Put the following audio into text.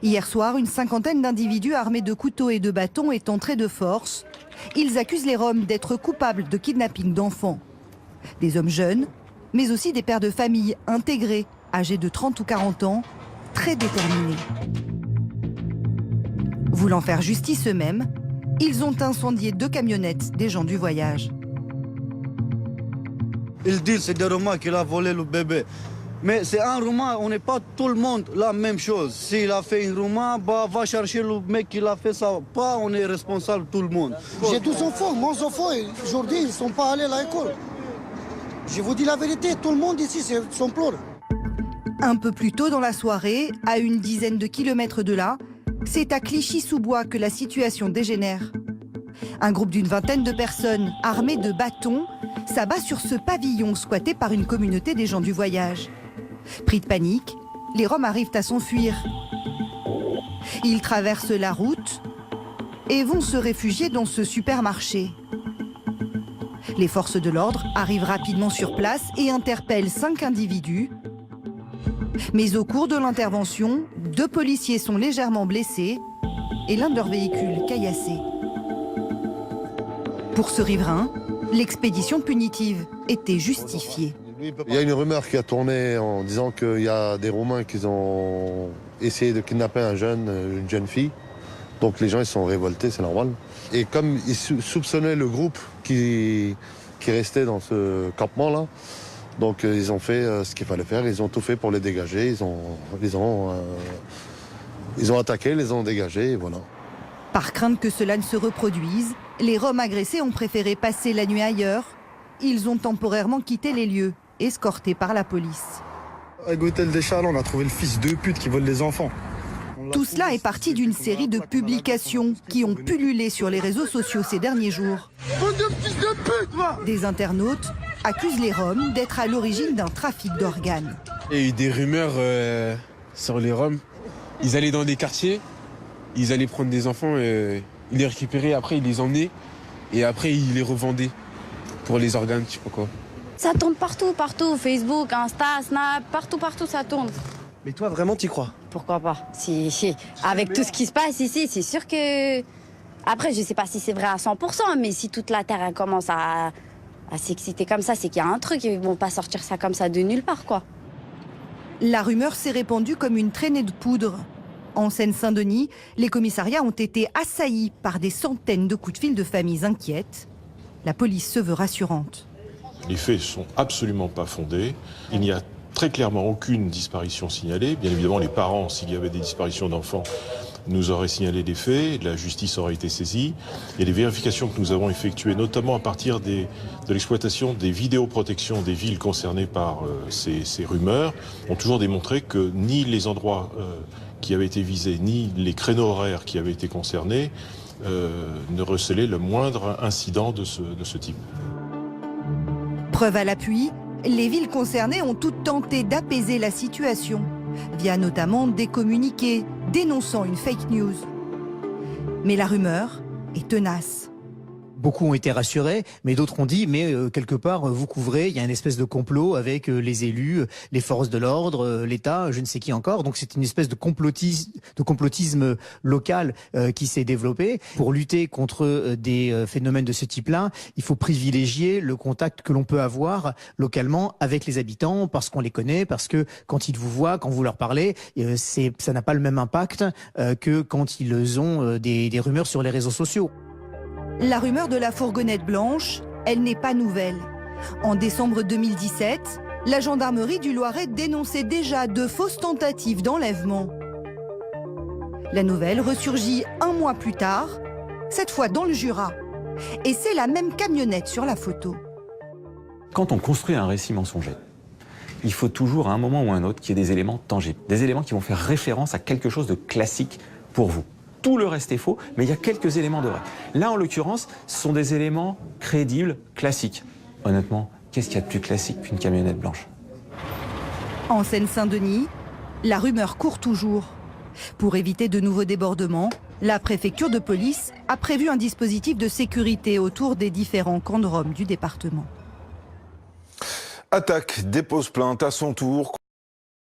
Hier soir, une cinquantaine d'individus armés de couteaux et de bâtons est entrée de force. Ils accusent les Roms d'être coupables de kidnapping d'enfants. Des hommes jeunes, mais aussi des pères de famille intégrés, âgés de 30 ou 40 ans, très déterminés. Voulant faire justice eux-mêmes, ils ont incendié 2 camionnettes des gens du voyage. Ils disent que c'est des Romains qui ont volé le bébé. Mais c'est un Roumain, on n'est pas tout le monde la même chose. S'il a fait un Roumain, va chercher le mec qui l'a fait ça. Pas on est responsable tout le monde. J'ai 12 enfants, mon enfant, aujourd'hui ils ne sont pas allés à l'école. Je vous dis la vérité, tout le monde ici sont pleureux. Un peu plus tôt dans la soirée, à une dizaine de kilomètres de là, c'est à Clichy-sous-Bois que la situation dégénère. Un groupe d'une vingtaine de personnes armées de bâtons s'abat sur ce pavillon squatté par une communauté des gens du voyage. Pris de panique, les Roms arrivent à s'enfuir. Ils traversent la route et vont se réfugier dans ce supermarché. Les forces de l'ordre arrivent rapidement sur place et interpellent 5 individus. Mais au cours de l'intervention, 2 policiers sont légèrement blessés et l'un de leurs véhicules caillassé. Pour ce riverain, l'expédition punitive était justifiée. Il y a une rumeur qui a tourné en disant qu'il y a des Roumains qui ont essayé de kidnapper une jeune fille. Donc les gens ils sont révoltés, c'est normal. Et comme ils soupçonnaient le groupe qui restait dans ce campement-là, donc ils ont fait ce qu'il fallait faire, ils ont tout fait pour les dégager, ils ont attaqué, les ont dégagés, et voilà. Par crainte que cela ne se reproduise, les Roms agressés ont préféré passer la nuit ailleurs. Ils ont temporairement quitté les lieux, escortés par la police. À Gothel des Charles, on a trouvé le fils de pute qui vole les enfants. Tout cela est parti d'une série de publications qui ont pullulé sur les réseaux sociaux ces derniers jours. Des internautes accusent les Roms d'être à l'origine d'un trafic d'organes. Il y a eu des rumeurs sur les Roms. Ils allaient dans des quartiers, ils allaient prendre des enfants, ils les récupéraient, après ils les emmenaient et après ils les revendaient pour les organes, je sais pas quoi. Ça tourne partout, Facebook, Insta, Snap, partout ça tourne. Mais toi, vraiment, t'y crois? Pourquoi pas? Si. Avec tout ce qui se passe ici, c'est sûr que... Après, je sais pas si c'est vrai à 100%, mais si toute la Terre elle commence à s'exciter comme ça, c'est qu'il y a un truc, ils vont pas sortir ça comme ça de nulle part, quoi. La rumeur s'est répandue comme une traînée de poudre. En Seine-Saint-Denis, les commissariats ont été assaillis par des centaines de coups de fil de familles inquiètes. La police se veut rassurante. Les faits ne sont absolument pas fondés. Il n'y a très clairement aucune disparition signalée. Bien évidemment, les parents, s'il y avait des disparitions d'enfants, nous auraient signalé les faits. La justice aurait été saisie. Et les vérifications que nous avons effectuées, notamment à partir de l'exploitation des vidéoprotections des villes concernées par ces rumeurs, ont toujours démontré que ni les endroits qui avaient été visés, ni les créneaux horaires qui avaient été concernés ne recelaient le moindre incident de ce type. Preuve à l'appui, les villes concernées ont toutes tenté d'apaiser la situation, via notamment des communiqués dénonçant une fake news. Mais la rumeur est tenace. Beaucoup ont été rassurés, mais d'autres ont dit, mais quelque part, vous couvrez, il y a une espèce de complot avec les élus, les forces de l'ordre, l'État, je ne sais qui encore. Donc c'est une espèce de complotisme local qui s'est développé. Pour lutter contre des phénomènes de ce type-là, il faut privilégier le contact que l'on peut avoir localement avec les habitants, parce qu'on les connaît, parce que quand ils vous voient, quand vous leur parlez, ça n'a pas le même impact que quand ils ont des rumeurs sur les réseaux sociaux. La rumeur de la fourgonnette blanche, elle n'est pas nouvelle. En décembre 2017, la gendarmerie du Loiret dénonçait déjà de fausses tentatives d'enlèvement. La nouvelle ressurgit 1 mois plus tard, cette fois dans le Jura. Et c'est la même camionnette sur la photo. Quand on construit un récit mensonger, il faut toujours à un moment ou à un autre qu'il y ait des éléments tangibles, des éléments qui vont faire référence à quelque chose de classique pour vous. Tout le reste est faux, mais il y a quelques éléments de vrai. Là, en l'occurrence, ce sont des éléments crédibles, classiques. Honnêtement, qu'est-ce qu'il y a de plus classique qu'une camionnette blanche? En Seine-Saint-Denis, la rumeur court toujours. Pour éviter de nouveaux débordements, la préfecture de police a prévu un dispositif de sécurité autour des différents camps de Roms du département. Attaque dépose plainte à son tour.